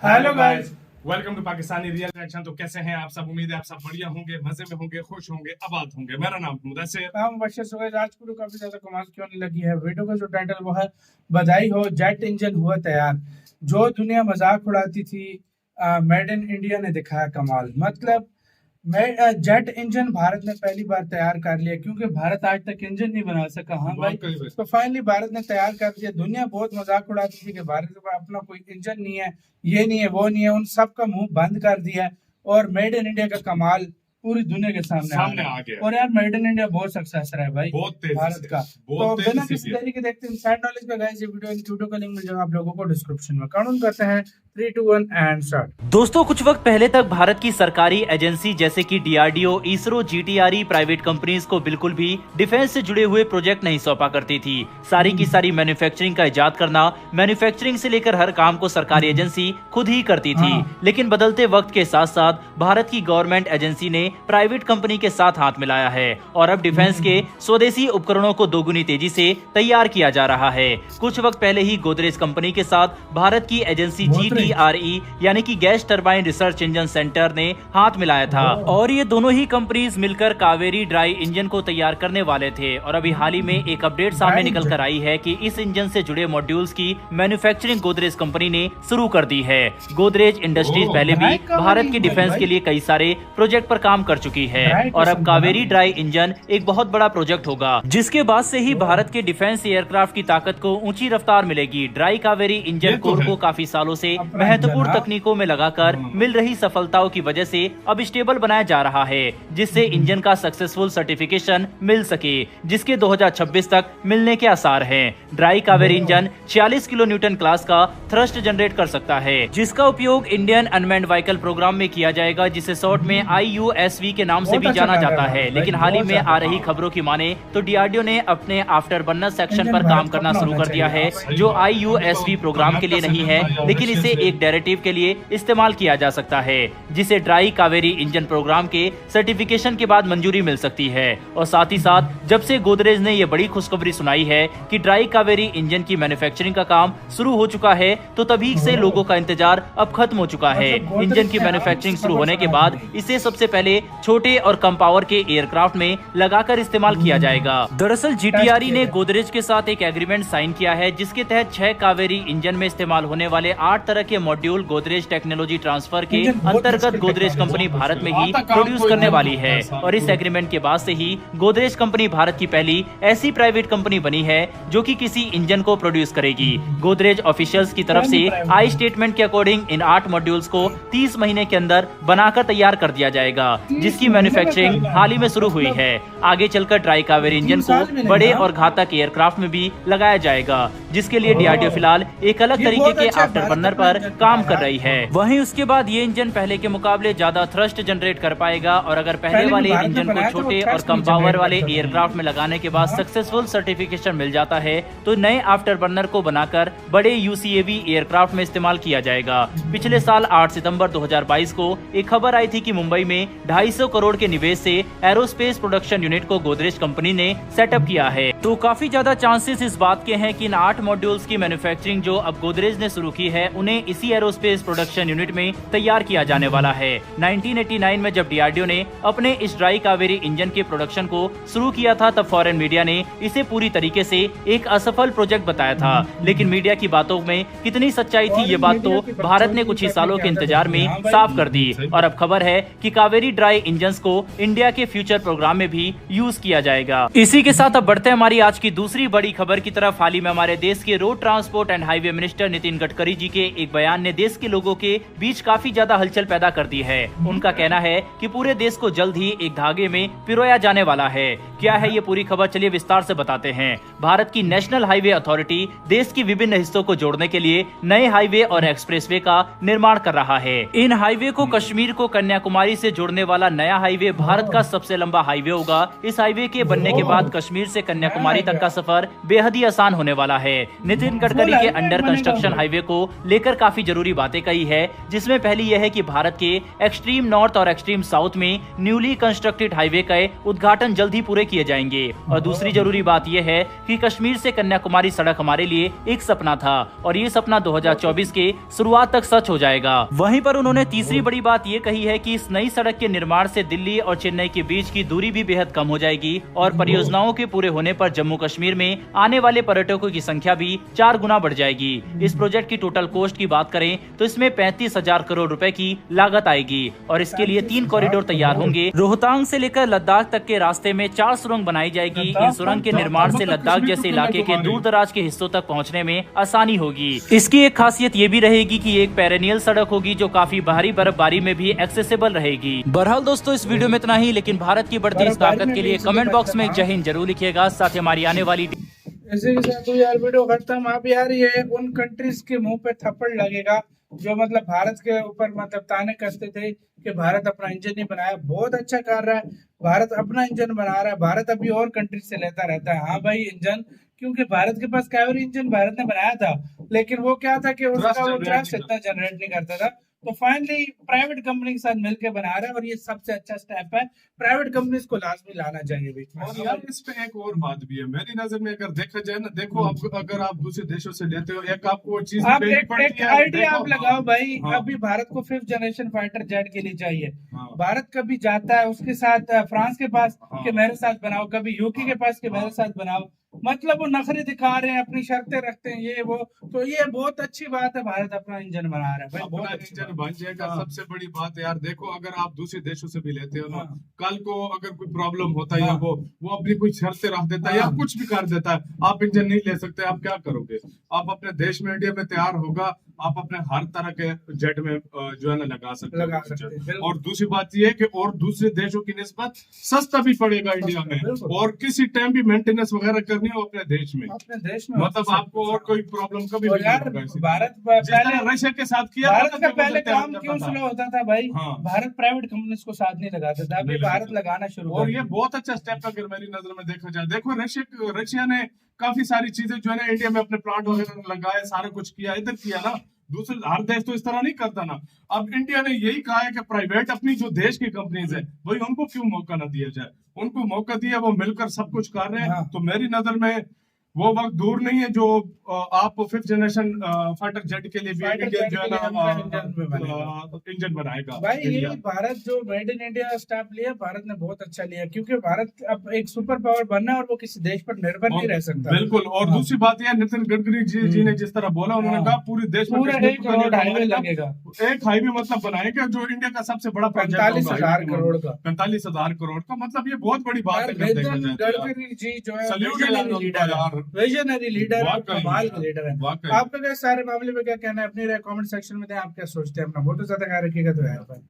Hello guys, welcome to Pakistani real reaction. तो कैसे हैं आप सब? उम्मीद है आप सब बढ़िया होंगे, मजे में होंगे, खुश होंगे, आबाद होंगे। मेरा नाम मुदस्सिर। हम बशर सुगैज। आज को काफी ज्यादा कमाल क्यों नहीं लगी है। वीडियो का जो टाइटल वो है बधाई हो, जेट इंजन हुआ तैयार। जो दुनिया मजाक उड़ाती थी, मेड इन इंडिया ने दिखाया कमाल। मतलब जेट इंजन भारत ने पहली बार तैयार कर लिया, क्योंकि भारत आज तक इंजन नहीं बना सका। हाँ भाई, तो फाइनली भारत ने तैयार कर दिया। दुनिया बहुत मजाक उड़ाती थी कि भारत के पास अपना कोई इंजन नहीं है, ये नहीं है, वो नहीं है। उन सब का मुंह बंद कर दिया है और मेड इन इंडिया का कमाल पूरी दुनिया के सामने आ गया। और यार मेड इन इंडिया बहुत सक्सेस रहा है भाई, बहुत तेजी भारत का। तो बिना किसी देरी के देखते हैं इनसाइड नॉलेज पे गाइस। ये वीडियो का लिंक मिल जाएगा आप लोगों को डिस्क्रिप्शन में। काउंट करते हैं 3, 2, 1 एंड स्टार्ट। दोस्तों, कुछ वक्त पहले तक भारत की सरकारी एजेंसी जैसे कि DRDO, ISRO, GTRE private companies को बिल्कुल भी डिफेंस से जुड़े हुए प्रोजेक्ट नहीं सौंपा करती थी। सारी की सारी मैन्युफैक्चरिंग का इजाद करना, मैन्युफैक्चरिंग से लेकर हर काम को सरकारी एजेंसी खुद ही करती थी। लेकिन बदलते वक्त के साथ साथ भारत की गवर्नमेंट एजेंसी ने प्राइवेट कंपनी के साथ हाथ मिलाया है और अब डिफेंस के स्वदेशी उपकरणों को दोगुनी तेजी से तैयार किया जा रहा है। कुछ वक्त पहले ही गोदरेज कंपनी के साथ भारत की एजेंसी जीटीआरई यानी कि gas turbine research engine centre ने हाथ मिलाया था और ये दोनों ही कंपनीज मिलकर कावेरी ड्राई इंजन को तैयार करने वाले थे। और अभी हाल ही में एक अपडेट सामने निकल कर आई है कि इस इंजन से जुड़े मॉड्यूल्स की मैन्युफैक्चरिंग गोदरेज कंपनी ने शुरू कर दी है। गोदरेज इंडस्ट्रीज पहले भी भारत की डिफेंस के लिए कई सारे प्रोजेक्ट पर काम कर चुकी है और अब कावेरी ड्राई इंजन एक बहुत बड़ा प्रोजेक्ट होगा, जिसके बाद से ही भारत के डिफेंस एयरक्राफ्ट की ताकत को ऊंची रफ्तार मिलेगी। ड्राई कावेरी इंजन कोर को काफी सालों से महत्वपूर्ण तकनीकों में लगाकर मिल रही सफलताओं की वजह से अब स्टेबल बनाया जा रहा है, जिससे इंजन का सक्सेसफुल सर्टिफिकेशन मिल सके, जिसके 2026 तक मिलने के आसार हैं। Dry Kaveri engine 46 kilo Newton class का थ्रस्ट जनरेट कर सकता है, जिसका उपयोग इंडियन अनमैन्ड व्हीकल प्रोग्राम में किया जाएगा, जिसे शॉर्ट में IUSV के नाम से भी जाना जाता है। लेकिन हाल ही में आ रही खबरों की माने तो डीआरडीओ ने अपने आफ्टर बर्नर सेक्शन पर काम करना शुरू कर दिया है, जो IUSV प्रोग्राम के लिए नहीं है, लेकिन इसे एक डेरिवेटिव के लिए इस्तेमाल किया जा सकता है, जिसे ड्राई कावेरी इंजन प्रोग्राम के सर्टिफिकेशन के बाद मंजूरी मिल सकती है। और साथ ही साथ जब से गोदरेज ने यह बड़ी खुशखबरी सुनाई है कि ड्राई कावेरी इंजन की मैन्युफैक्चरिंग का काम शुरू हो चुका है, तो तभी से लोगों का इंतजार अब खत्म हो चुका है। इंजन की मैन्युफैक्चरिंग शुरू होने के बाद इसे सबसे पहले छोटे और कम पावर के एयरक्राफ्ट में लगाकर इस्तेमाल किया जाएगा। दरअसल जीटीआरई ने गोदरेज के साथ एक एग्रीमेंट साइन किया है, जिसके तहत 6 कावेरी इंजन में इस्तेमाल होने वाले 8 तरह के मॉड्यूल गोदरेज टेक्नोलॉजी ट्रांसफर के अंतर्गत गोदरेज कंपनी भारत में ही प्रोड्यूस करने वाली है। और इस एग्रीमेंट के बाद से ही गोदरेज कंपनी भारत की पहली ऐसी प्राइवेट कंपनी बनी है जो कि किसी इंजन को प्रोड्यूस करेगी। गोदरेज ऑफिशियल्स की तरफ से आई स्टेटमेंट के अकॉर्डिंग इन 8 मॉड्यूल्स को 30 महीने के अंदर बनाकर तैयार कर दिया जाएगा, जिसकी मैन्युफैक्चरिंग हाल ही में शुरू हुई है। आगे चलकर ड्राई कावेरी इंजन को बड़े और घातक एयरक्राफ्ट में भी लगाया जाएगा, जिसके लिए डीआरडीओ फिलहाल एक अलग तरीके के आफ्टर बर्नर पर काम कर रही है। वहीं उसके बाद ये इंजन पहले के मुकाबले ज्यादा थ्रस्ट जनरेट कर पाएगा और अगर पहले वाले इंजन को छोटे और कम पावर वाले एयरक्राफ्ट में लगाने के बाद सक्सेसफुल सर्टिफिकेशन मिल जाता है, तो नए आफ्टर बर्नर को बनाकर बड़े UCAV एयरक्राफ्ट में इस्तेमाल किया जाएगा। पिछले साल 8 सितंबर 2022 को एक खबर आई थी कि मुंबई में 250 करोड़ के निवेश से एरोस्पेस प्रोडक्शन यूनिट को गोदरेज कंपनी ने सेटअप किया है। तो काफी ज्यादा चांसेस इस बात के हैं कि इन 8 मॉड्यूल्स की मैन्युफैक्चरिंग जो अब गोदरेज ने शुरू की है, उन्हें इसी एरोस्पेस प्रोडक्शन यूनिट में तैयार किया जाने वाला है। 1989 में जब डीआरडीओ ने अपने इस ड्राई कावेरी इंजन के प्रोडक्शन को शुरू किया था, तब फॉरेन मीडिया ने इसे पूरी तरीके से एक असफल प्रोजेक्ट बताया था। लेकिन मीडिया की बातों में कितनी सच्चाई थी, ये बात तो भारत ने कुछ ही सालों के इंतजार में साफ कर दी। और अब खबर है कि कावेरी ड्राई इंजन्स को इंडिया के फ्यूचर प्रोग्राम में भी यूज किया जाएगा। इसी के साथ अब बढ़ते हैं हमारी आज की दूसरी बड़ी खबर की तरफ। हाल ही में हमारे देश के road transport and highway minister Nitin Gadkari ji के एक बयान ने देश के लोगों के बीच काफी ज्यादा हलचल पैदा कर दी है। उनका कहना है कि पूरे देश को जल्द ही एक धागे में पिरोया जाने वाला है। क्या है ये पूरी खबर, चलिए विस्तार से बताते हैं। भारत की नेशनल हाईवे अथॉरिटी देश की विभिन्न हिस्सों को जोड़ने के लिए नए हाईवे और एक्सप्रेसवे का निर्माण कर रहा है। इन हाईवे को कश्मीर को कन्याकुमारी से जोड़ने वाला नया हाईवे भारत का सबसे लंबा हाईवे होगा। इस हाईवे के बनने के बाद कश्मीर से कन्याकुमारी कन्याकुमारी तक का सफर बेहद ही आसान होने वाला है। नितिन गडकरी के अंडर कंस्ट्रक्शन हाईवे को लेकर काफी जरूरी बातें कही है, जिसमें पहली यह है कि भारत के एक्सट्रीम नॉर्थ और एक्सट्रीम साउथ में न्यूली कंस्ट्रक्टेड हाईवे का उद्घाटन जल्द ही पूरे किए जाएंगे। और दूसरी जरूरी बात यह है कि कश्मीर से कन्याकुमारी सड़क हमारे लिए एक सपना था और ये सपना 2024 के शुरुआत तक सच हो जाएगा। वहीं पर उन्होंने तीसरी बड़ी बात ये कही है कि इस नई सड़क के निर्माण से दिल्ली और चेन्नई के बीच की दूरी भी बेहद कम हो जाएगी और परियोजनाओं के पूरे होने पर जम्मू कश्मीर में आने वाले पर्यटकों की संख्या भी 4 गुना बढ़ जाएगी। इस प्रोजेक्ट की टोटल कॉस्ट की बात करें तो इसमें 35,000 करोड़ रुपए की लागत आएगी और इसके लिए 3 कॉरिडोर तैयार होंगे। रोहतांग से लेकर लद्दाख तक के रास्ते में 4 सुरंग बनाई जाएगी। इन सुरंग के निर्माण से लद्दाख जैसे इलाके के दूर दराज के हिस्सों तक पहुँचने में आसानी होगी। इसकी एक खासियत ये भी रहेगी कि एक पेरेनियल सड़क होगी जो काफी भारी बर्फबारी में भी एक्सेसिबल रहेगी। बहरहाल दोस्तों, इस वीडियो में इतना ही, लेकिन भारत की बढ़ती इस ताकत के लिए कमेंट बॉक्स में जय हिंद जरूर लिखिएगा। साथ ही हमारी आने वाली इसी के साथ तो यार वीडियो खत्म। अब यार ये उन कंट्रीज के मुंह पे थप्पड़ लगेगा जो मतलब भारत के ऊपर मतलब ताने कसते थे कि भारत अपना इंजन नहीं बनाया। बहुत अच्छा कर रहा है भारत, अपना इंजन बना रहा है। भारत अभी और कंट्री से लेता रहता है हाँ भाई इंजन, क्योंकि भारत के पास कैवरी इंजन भारत ने बनाया था, लेकिन वो क्या था कि उसका वो ट्रस्ट इतना जनरेट नहीं करता था। तो फाइनली प्राइवेट कंपनी के साथ मिलकर बना रहा है और ये सबसे अच्छा स्टेप है। प्राइवेट कंपनीज को लाजमी लाना चाहिए भाई। और यार इस पे एक और बात भी है मेरी नजर में, अगर देखा जाए ना, देखो अगर आप दूसरे देशों से लेते हो, एक आपको चीज आप एक आइडिया आप लगाओ भाई। हाँ। अभी भारत को 5th जनरेशन फाइटर जेट के लिए चाहिए। हाँ। भारत कभी जाता है उसके साथ फ्रांस के पास हाँ। के मेरे साथ बनाओ, कभी यूके के पास के मेरे साथ बनाओ। मतलब वो नखरे दिखा रहे हैं, अपनी शर्तें रखते हैं ये वो। तो ये बहुत अच्छी बात है, भारत अपना इंजन बना रहा है भाई, बहुत अच्छी इंजन बात बन जाएगा। हाँ। सबसे बड़ी बात है यार, देखो अगर आप दूसरे देशों से भी लेते हो ना, हाँ। कल को अगर कोई प्रॉब्लम होता है या हाँ। वो अपनी कोई शर्तें रख देता है या हाँ। कुछ भी कर देता है, आप इंजन नहीं ले सकते, आप क्या करोगे? आप अपने देश में इंडिया में तैयार होगा, आप अपने हर तरह के जेट में जो है ना लगा सकते लगा हो। सकते हैं, बिल्कुल। और दूसरी बात ये है कि और दूसरे देशों की निस्बत सस्ता भी पड़ेगा इंडिया में, बिल्कुल। और किसी टाइम भी मेंटेनेंस वगैरह करनी हो अपने देश में, अपने देश में मतलब आपको और कोई प्रॉब्लम कभी और नहीं यार होगा इसी भारत तरह। जिस पहले तरह रशिया के साथ किया भारत था, का तब पहले वो काम जाता क्यों था। स्लो होता था भाई? हाँ। भारत प्राइवेट कंपनीज को साथ नहीं लगाता था, अभी नहीं भारत लगाता। लगाना शुरू और कर ये दिया। बहुत अच्छा स्टेप है अगर मेरी नजर में देखा जाए। देखो रशिया ने काफी सारी चीजें जो है ना इंडिया में अपने प्लांट वगैरह लगाए, सारा कुछ किया, इधर किया ना। दूसरे हर देश तो इस तरह नहीं करता ना। अब इंडिया ने यही कहा है कि प्राइवेट अपनी जो देश की कंपनीज है वही उनको क्यों मौका ना दिया जाए, उनको मौका दिया, वो मिलकर सब कुछ कर रहे हैं। हाँ। तो मेरी नजर में वो वक्त दूर नहीं है जो आप 5th जनरेशन फाइटर जेट के लिए भी फाइटर इंडिया जेट जो है के लिए ना इंजन में बनेगा। इंजन बनाएगा भाई इंडिया। ये भारत जो मेड इन इंडिया स्टेप लिया, भारत ने बहुत अच्छा लिया, क्योंकि भारत अब एक सुपर पावर बनना है और वो किसी देश पर निर्भर नहीं रह सकता। बिल्कुल। और हाँ। दूसरी बात यह, नितिन गडकरी जी ने जिस तरह बोला, उन्होंने हाँ। कहा पूरे देश में पूरा 1 करोड़ हाईवे लगेगा। एक हाईवे मतलब बनाएगा जो इंडिया का सबसे बड़ा 45,000 करोड़ का। 45,000 करोड़ का, मतलब ये बहुत बड़ी बात है अगर देखा नितिन जाए तो यार। गडकरी जी जो है सल्यूट है यार उनको यार। विजनरी लीडर है, वाकई कमाल के लीडर है। वाकई। आपका क्या सारे मामले में क्या कहना है? अपनी राय कमेंट सेक्शन में दें। आप क्या सोचते हैं? अपना बहुत ज्यादा ख्याल रखिएगा। तो यार